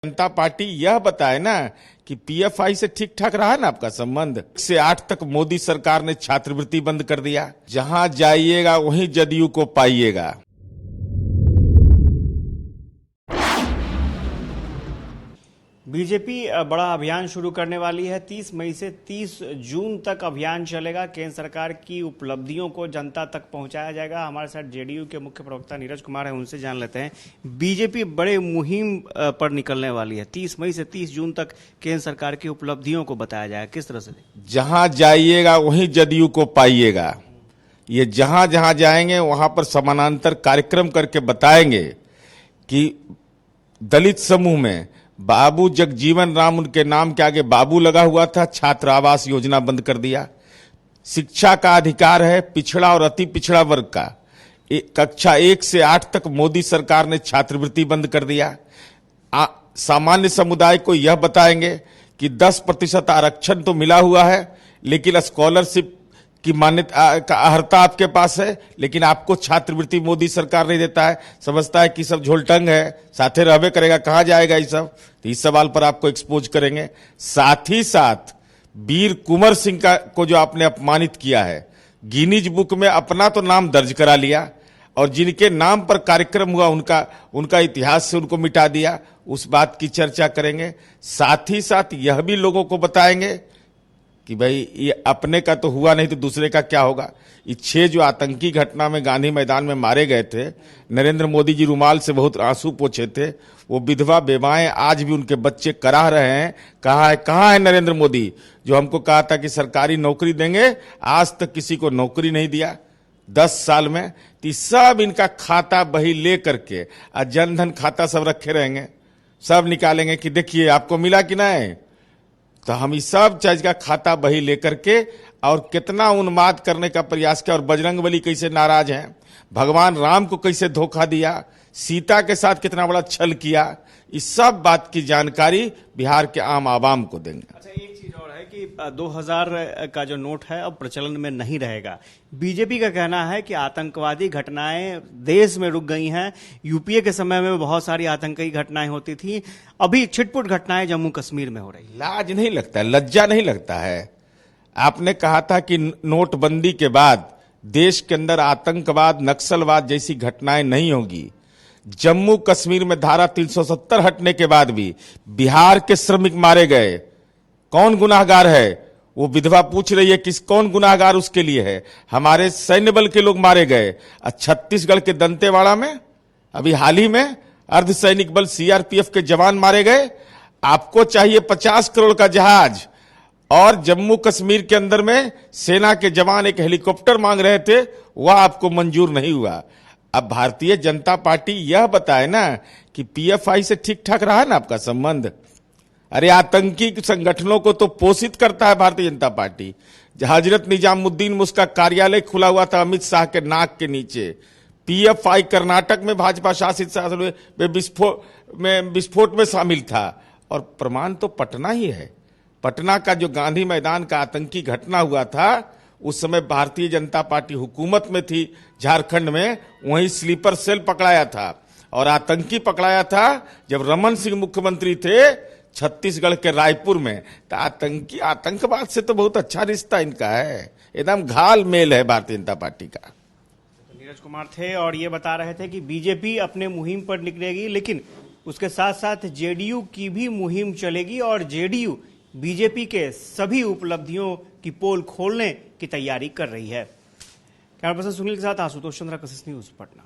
जनता party यह बताए ना कि पीएफआई से ठीक ठाक रहा ना आपका संबंध। 1 से 8 तक मोदी सरकार ने छात्रवृत्ति बंद कर दिया। जहां जाइएगा वहीं जदयू को पाइएगा। बीजेपी बड़ा अभियान शुरू करने वाली है। 30 मई से 30 जून तक अभियान चलेगा। केंद्र सरकार की उपलब्धियों को जनता तक पहुंचाया जाएगा। हमारे साथ जेडीयू के मुख्य प्रवक्ता नीरज कुमार हैं, उनसे जान लेते हैं। बीजेपी बड़े मुहिम पर निकलने वाली है। 30 मई से 30 जून तक केंद्र सरकार की उपलब्धियों को बताया जाएगा। किस तरह से? जहां जाइएगा वहीं जदयू को पाइएगा। ये जहां जहां जाएंगे वहां पर समानांतर कार्यक्रम करके बताएंगे कि दलित समूह में बाबू जगजीवन राम, उनके नाम के आगे बाबू लगा हुआ था, छात्र आवास योजना बंद कर दिया। शिक्षा का अधिकार है पिछड़ा और अति पिछड़ा वर्ग का। कक्षा 1 से 8 तक मोदी सरकार ने छात्रवृत्ति बंद कर दिया। सामान्य समुदाय को यह बताएंगे कि 10% आरक्षण तो मिला हुआ है, लेकिन स्कॉलरशिप की मान्यता का अर्हता आपके पास है, लेकिन आपको छात्रवृत्ति मोदी सरकार नहीं देता है। समझता है कि सब झोलटंग है, साथे रहबे करेगा, कहां जाएगा ये सब। तो इस सवाल पर आपको एक्सपोज करेंगे। साथ ही साथ वीर कुंवर सिंह को जो आपने अपमानित किया है, गिनीज बुक में अपना तो नाम दर्ज करा लिया और जिनके नाम पर कार्यक्रम हुआ उनका इतिहास से उनको मिटा दिया। उस बात की चर्चा करेंगे। साथ ही साथ यह भी लोगों को बताएंगे कि भाई ये अपने का तो हुआ नहीं तो दूसरे का क्या होगा। ये 6 जो आतंकी घटना में गांधी मैदान में मारे गए थे, नरेंद्र मोदी जी रुमाल से बहुत आंसू पोंछे थे। वो विधवा बेवाएं आज भी उनके बच्चे कराह रहे हैं। कहाँ है नरेंद्र मोदी जो हमको कहा था कि सरकारी नौकरी देंगे, आज तक किसी को नौकरी नहीं दिया 10 साल में। तो सब इनका खाता बही ले करके जनधन खाता सब रखे रहेंगे, सब निकालेंगे कि देखिए आपको मिला कि नहीं। तो हम इस सब चीज का खाता बही लेकर के और कितना उन्माद करने का प्रयास किया और बजरंगबली कैसे नाराज हैं, भगवान राम को कैसे धोखा दिया, सीता के साथ कितना बड़ा छल किया, इस सब बात की जानकारी बिहार के आम आवाम को देंगे। अच्छा, एक चीज और है कि 2000 का जो नोट है अब प्रचलन में नहीं रहेगा। बीजेपी का कहना है कि आतंकवादी घटनाएं देश में रुक गई हैं। यूपीए के समय में बहुत सारी आतंकी घटनाएं होती थी, अभी छिटपुट घटनाएं जम्मू कश्मीर में हो रही। लाज नहीं लगता, लज्जा नहीं लगता है। आपने कहा था कि नोटबंदी के बाद देश के अंदर आतंकवाद, नक्सलवाद जैसी घटनाएं नहीं होगी। जम्मू कश्मीर में धारा 370 हटने के बाद भी बिहार के श्रमिक मारे गए। कौन गुनाहगार है? वो विधवा पूछ रही है कि कौन गुनाहगार उसके लिए है। हमारे सैन्य बल के लोग मारे गए। छत्तीसगढ़ के दंतेवाड़ा में अभी हाल ही में अर्धसैनिक बल सीआरपीएफ के जवान मारे गए। आपको चाहिए 50 करोड़ का जहाज, और जम्मू कश्मीर के अंदर में सेना के जवान एक हेलीकॉप्टर मांग रहे थे, वह आपको मंजूर नहीं हुआ। अब भारतीय जनता पार्टी यह बताए ना कि पीएफआई से ठीक ठाक रहा ना आपका संबंध। अरे आतंकी संगठनों को तो पोषित करता है भारतीय जनता पार्टी। हजरत निजामुद्दीन में उसका कार्यालय खुला हुआ था अमित शाह के नाक के नीचे। पीएफआई कर्नाटक में भाजपा शासित शासन में विस्फोट में शामिल था, और प्रमाण तो पटना ही है। पटना का जो गांधी मैदान का आतंकी घटना हुआ था, उस समय भारतीय जनता पार्टी हुकूमत में थी झारखंड में, वहीं स्लीपर सेल पकड़ाया था और आतंकी पकड़ाया था जब रमन सिंह मुख्यमंत्री थे छत्तीसगढ़ के रायपुर में। तो आतंकवाद से तो बहुत अच्छा रिश्ता इनका है, एकदम घाल मेल है भारतीय जनता पार्टी का। नीरज कुमार थे और ये बता रहे थे कि बीजेपी अपने मुहिम पर निकलेगी, लेकिन उसके साथ साथ जेडीयू की भी मुहिम चलेगी और जेडीयू बीजेपी के सभी उपलब्धियों की पोल खोलने की तैयारी कर रही है। कैमरा पर्सन सुनील के साथ आशुतोष चंद्रा, कशिश न्यूज, पटना।